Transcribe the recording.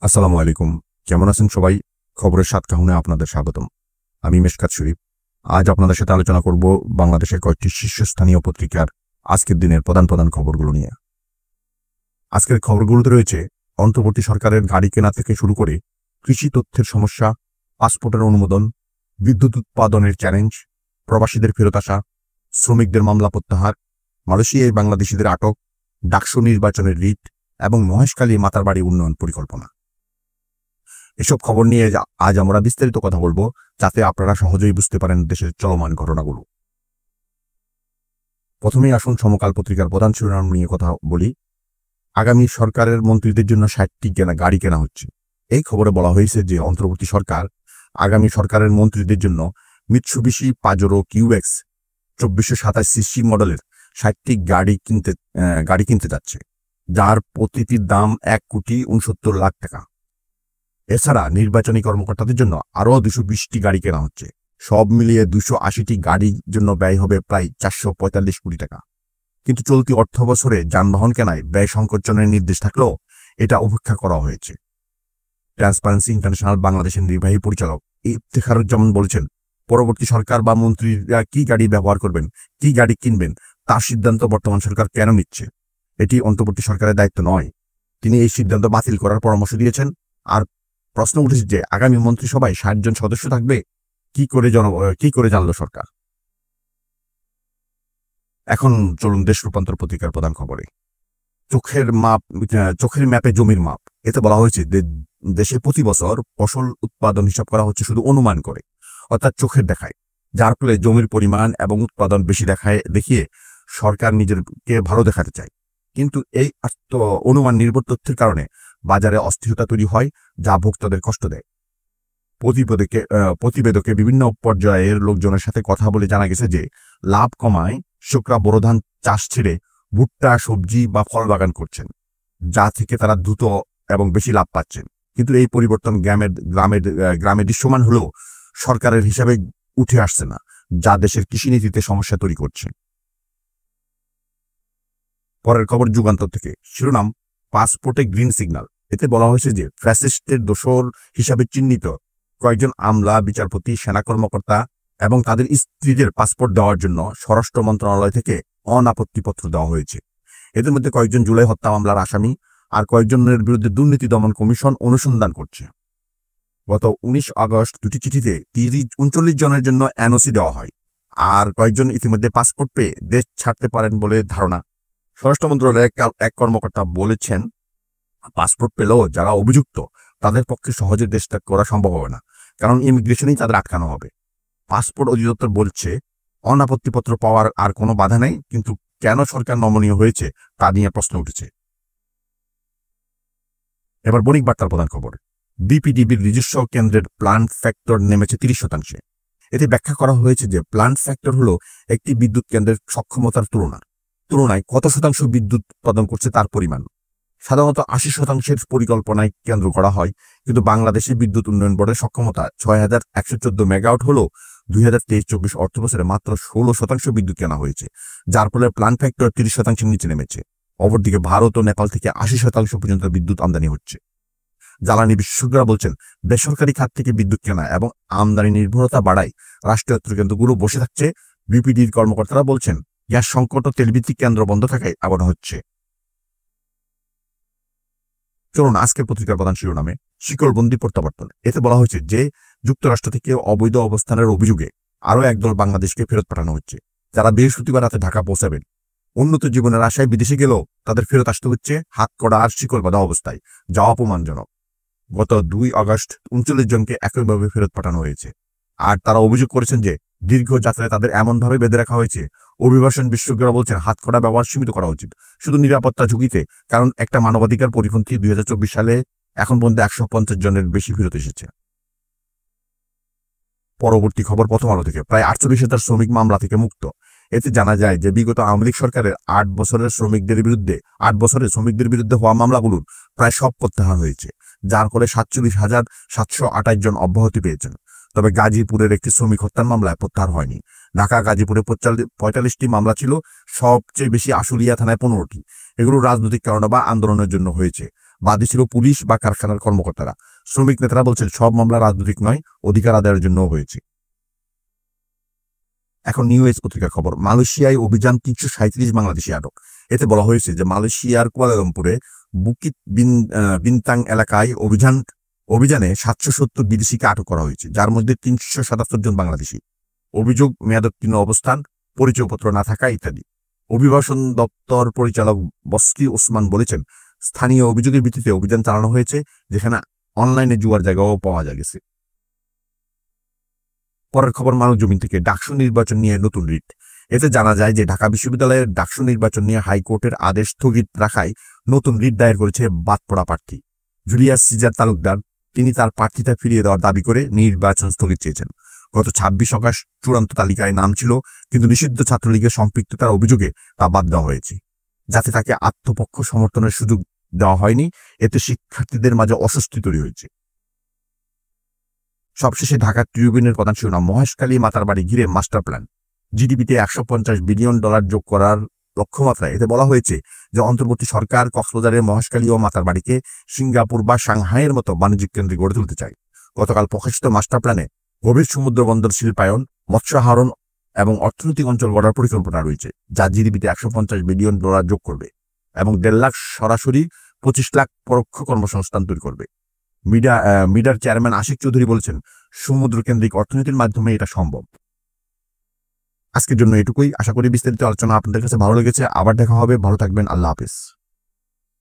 আসসালামু আলাইকুম। কেমন আছেন সবাই? খবরের সাতকাহনে আপনাদের স্বাগতম। আমি মেশকাত শরীফ। আজ আপনাদের সাথে আলোচনা করব বাংলাদেশের কয়েকটি শীর্ষস্থানীয় পত্রিকার আজকের দিনের প্রধান খবরগুলো নিয়ে। আজকের খবরগুলোতে রয়েছে অন্তর্বর্তী সরকারের গাড়ি কেনা থেকে শুরু করে কৃষি তথ্যের সমস্যা, পাসপোর্টের অনুমোদন, বিদ্যুৎ উৎপাদনের চ্যালেঞ্জ, প্রবাসীদের ফেরত আসা, শ্রমিকদের মামলা প্রত্যাহার, মালয়েশিয়ায় বাংলাদেশিদের আটক, ডাকসু নির্বাচনের রিট এবং মহেশখালী মাতারবাড়ি উন্নয়ন পরিকল্পনা। এসব খবর নিয়ে আজ আমরা বিস্তারিত কথা বলবো, যাতে আপনারা সহজেই বুঝতে পারেন দেশের চলমান ঘটনাগুলো। প্রথমেই আসুন সমকাল পত্রিকার প্রধান শিরোনাম নিয়ে কথা বলি। আগামী সরকারের মন্ত্রীদের জন্য 60টি গাড়ি কেনা হচ্ছে। এই খবরে বলা হয়েছে যে অন্তর্বর্তী সরকার আগামী সরকারের মন্ত্রীদের জন্য মিৎসুবিশি পাজেরো কিউএক্স 2427 সিসি মডেলের 60টি গাড়ি কিনতে যাচ্ছে, যার প্রতিটির দাম 1,69,00,000 টাকা। এছাড়া নির্বাচনী কর্মকর্তাদের জন্য আরও 220টি গাড়ি কেনা হচ্ছে। সব মিলিয়ে 280টি গাড়ির জন্য ব্যয় হবে প্রায় 445 কোটি টাকা। কিন্তু চলতি অর্থ বছরে যানবাহন কেনায় ব্যয় সংকোচনের নির্দেশ থাকলেও এটা উপেক্ষা করা হয়েছে। ট্রান্সপারেন্সি ইন্টারন্যাশনাল বাংলাদেশের নির্বাহী পরিচালক ইফতেখারুজ্জামান বলেছেন, পরবর্তী সরকার বা মন্ত্রীরা কি গাড়ি ব্যবহার করবেন, কি গাড়ি কিনবেন, তার সিদ্ধান্ত বর্তমান সরকার কেন নিচ্ছে? এটি অন্তর্বর্তী সরকারের দায়িত্ব নয়। তিনি এই সিদ্ধান্ত বাতিল করার পরামর্শ দিয়েছেন। আর প্রশ্ন উঠেছে যে আগামী মন্ত্রিসভায় 60 জন সদস্য থাকবে, কি করে জানলো সরকার? এখন চলুন দেশ রূপান্তর পত্রিকার প্রধান খবরে। চোখের ম্যাপে জমির মাপ। এতে বলা হয়েছে দেশে প্রতি বছর ফসল উৎপাদন হিসাব করা হচ্ছে শুধু অনুমান করে, অর্থাৎ চোখের দেখায়, যার ফলে জমির পরিমাণ এবং উৎপাদন বেশি দেখিয়ে সরকার নিজেকে ভালো দেখাতে চায়। কিন্তু এই অনুমান নির্ভর তথ্যের কারণে বাজারে অস্থিরতা তৈরি হয়, যা ভোক্তাদের কষ্ট দেয়। প্রতিবেদকে বিভিন্ন পর্যায়ের লোকজনের সাথে কথা বলে জানা গেছে যে লাভ কমায় কৃষকরা বোরো ধান চাষ ছেড়ে ভুট্টা, সবজি বা ফল বাগান করছেন, যা থেকে তারা দ্রুত এবং বেশি লাভ পাচ্ছেন। কিন্তু এই পরিবর্তন গ্রামে দৃশ্যমান হলেও সরকারের হিসাবে উঠে আসছে না, যা দেশের কৃষিনীতিতে সমস্যা তৈরি করছে। পরের খবর যুগান্তর থেকে। শিরোনাম, পাসপোর্টে গ্রিন সিগন্যাল। এতে বলা হয়েছে যে ফ্যাসিস্টের দোসর হিসাবে চিহ্নিত কয়েকজন আমলা, বিচারপতি, সেনা কর্মকর্তা এবং তাদের স্ত্রীদের পাসপোর্ট দেওয়ার জন্য স্বরাষ্ট্র মন্ত্রণালয় থেকে অনাপত্তিপত্র দেওয়া হয়েছে। এদের মধ্যে কয়েকজন জুলাই হত্যা মামলার আসামি, আর কয়েকজনের বিরুদ্ধে দুর্নীতি দমন কমিশন অনুসন্ধান করছে। গত 19 আগস্ট দুটি চিঠিতে 39 জনের জন্য এনওসি দেওয়া হয়, আর কয়েকজন ইতিমধ্যে পাসপোর্ট পেয়ে দেশ ছাড়তে পারেন বলে ধারণা। স্বরাষ্ট্র মন্ত্রণালয়ের এক কর্মকর্তা বলেছেন, পাসপোর্ট পেলেও যারা অভিযুক্ত তাদের পক্ষে সহজে দেশ ত্যাগ করা সম্ভব হবে না, কারণ ইমিগ্রেশনেই তাদের আটকানো হবে। পাসপোর্ট অধিদপ্তর বলছে অনাপত্তিপত্র পাওয়ার আর কোনো বাধা নেই, কিন্তু কেন সরকার নমনীয় হয়েছে তা নিয়ে প্রশ্ন উঠেছে। এবার বণিক বার্তার প্রধান খবর। বিপিডিবির নিজস্ব কেন্দ্রের প্লান্ট ফ্যাক্টর নেমেছে 30%। এতে ব্যাখ্যা করা হয়েছে যে প্লান্ট ফ্যাক্টর হলো একটি বিদ্যুৎ কেন্দ্রের সক্ষমতার তুলনায় কত শতাংশ বিদ্যুৎ উৎপাদন করছে তার পরিমাণ। সাধারণত 80% পরিকল্পনায় কেন্দ্র করা হয়, কিন্তু বাংলাদেশের বিদ্যুৎ উন্নয়ন বোর্ডের সক্ষমতা 6114 মেগাওয়াট হলেও 2023-24 অর্থ বছরে মাত্র 16% বিদ্যুৎ কেনা হয়েছে, যার ফলে প্লান্ট ফ্যাক্টর 30% নিচে নেমেছে। অপরদিকে ভারত ও নেপাল থেকে 80% পর্যন্ত বিদ্যুৎ আমদানি হচ্ছে। জ্বালানি বিশেষজ্ঞরা বলছেন, বেসরকারি খাত থেকে বিদ্যুৎ কেনা এবং আমদানি নির্ভরতা বাড়ায় রাষ্ট্রায়ত্ত কেন্দ্রগুলো বসে থাকছে। বিপিডির কর্মকর্তারা বলছেন, গ্যাস সংকট ও তেলভিত্তিক কেন্দ্র বন্ধ থাকায় আবারও হচ্ছে। চলুন আজকের পত্রিকার প্রধান শিরোনামে, শিকলবন্দি প্রত্যাবর্তন। এতে বলা হয়েছে যে যুক্তরাষ্ট্র থেকে অবৈধ অবস্থানের অভিযোগে আরও একদল বাংলাদেশকে ফেরত পাঠানো হচ্ছে, যারা বৃহস্পতিবার রাতে ঢাকা পৌঁছাবেন। উন্নত জীবনের আশায় বিদেশে গেলেও তাদের ফেরত আসতে হচ্ছে হাতকড়া আর শিকল বাঁধা অবস্থায়, যা অপমানজনক। গত 2 আগস্ট 39 জনকে একইভাবে ফেরত পাঠানো হয়েছে, আর তারা অভিযোগ করেছেন যে দীর্ঘ যাত্রায় তাদের এমনভাবে বেঁধে রাখা হয়েছে। অভিবাসন বিশেষজ্ঞরা বলছেন, হাতকড়া ব্যবহার সীমিত করা উচিত, শুধু নিরাপত্তা ঝুঁকিতে, কারণ একটা মানবাধিকার পরিপন্থী 2024 সালে এখন পর্যন্ত 150 জনের বেশি ফেরত এসেছে। পরবর্তী খবর প্রথম আলো থেকে। প্রায় 48,000 শ্রমিক মামলা থেকে মুক্ত। এতে জানা যায় যে বিগত আওয়ামী লীগ সরকারের 8 বছরের শ্রমিকদের বিরুদ্ধে হওয়া মামলাগুলোর প্রায় সব প্রত্যাহার হয়েছে, যার ফলে 47,728 জন অব্যাহতি পেয়েছেন। তবে গাজীপুরের একটি শ্রমিক হত্যার মামলায় প্রত্যাহার হয়নি। ঢাকা গাজীপুরে 45টি মামলা ছিল, সবচেয়ে বেশি আশুলিয়া থানায় 15টি। এগুলো রাজনৈতিক কারণে বা আন্দোলনের জন্য হয়েছে। বাদী ছিল পুলিশ বা কারখানার কর্মকর্তারা। শ্রমিক নেতারা বলছেন সব মামলা রাজনৈতিক নয়, অধিকার আদায়ের জন্য হয়েছে। এখন নিউ এজ পত্রিকার খবর, মালয়েশিয়ায় অভিযান ৩৩৭ বাংলাদেশি আটক। এতে বলা হয়েছে যে মালয়েশিয়ার কুয়ালালামপুরে বুকিত বিনতাং এলাকায় অভিযানে ৭৭০ বিদেশিকে আটক করা হয়েছে, যার মধ্যে ৩৭৭ জন বাংলাদেশি। অভিযোগ মেয়াদোত্তীর্ণ অবস্থান, পরিচয়পত্র না থাকা ইত্যাদি। অভিবাসন দপ্তর পরিচালক বস্কি ওসমান বলেছেন, স্থানীয় অভিযোগের ভিত্তিতে অভিযান চালানো হয়েছে, যেখানে অনলাইনে জুয়ার জায়গাও পাওয়া গেছে। পরের খবর মানবজমিন থেকে, ডাকসু নির্বাচন নিয়ে নতুন রিট। এতে জানা যায় যে ঢাকা বিশ্ববিদ্যালয়ের ডাকসু নির্বাচন নিয়ে হাইকোর্টের আদেশ স্থগিত রাখায় নতুন রিট দায়ের করেছে বাদ পড়া প্রার্থী জুলিয়াস সিজার তালুকদার। তিনি তার প্রার্থিতা ফিরিয়ে দেওয়ার দাবি করে নির্বাচন স্থগিত চেয়েছেন। গত ২৬ অগাস্ট চূড়ান্ত তালিকায় নাম ছিল, কিন্তু নিষিদ্ধ ছাত্রলীগের সম্পৃক্ততার অভিযোগে তা বাদ দেওয়া হয়েছে, যাতে তাকে আত্মপক্ষ সমর্থনের সুযোগ দেওয়া হয়নি। এতে শিক্ষার্থীদের মাঝে অস্বস্তি তৈরি হয়েছে। সবশেষে ঢাকা ট্রিবিউনের প্রধান শিরোনাম, মহেশখালী মাতার বাড়ি ঘিরে মাস্টার প্ল্যান, জিডিপিতে $১৫০ বিলিয়ন যোগ করার লক্ষ্যমাত্রায়। এতে বলা হয়েছে যে অন্তর্বর্তী সরকার কক্সবাজারের মহেশখালী ও মাতার বাড়িকে সিঙ্গাপুর বা সাংহাইয়ের মতো বাণিজ্যিক কেন্দ্রে গড়ে তুলতে চায়। গতকাল প্রকাশিত মাস্টার প্ল্যানে গভীর সমুদ্র বন্দর শিল্পায়ন, মৎস্য আহরণ এবং অর্থনৈতিক অঞ্চল গড়ার পরিকল্পনা রয়েছে, যা জিডিপিতে $১৫০ বিলিয়ন যোগ করবে এবং ১.৫ লাখ সরাসরি, ২৫ লাখ পরোক্ষ কর্মসংস্থান তৈরি করবে। মিডার চেয়ারম্যান আশিক চৌধুরী বলেছেন, সমুদ্র কেন্দ্রিক অর্থনীতির মাধ্যমে এটা সম্ভব। আজকের জন্য এটুকুই। আশা করি বিস্তারিত আলোচনা আপনাদের কাছে ভালো লেগেছে। আবার দেখা হবে। ভালো থাকবেন। আল্লাহ হাফেজ।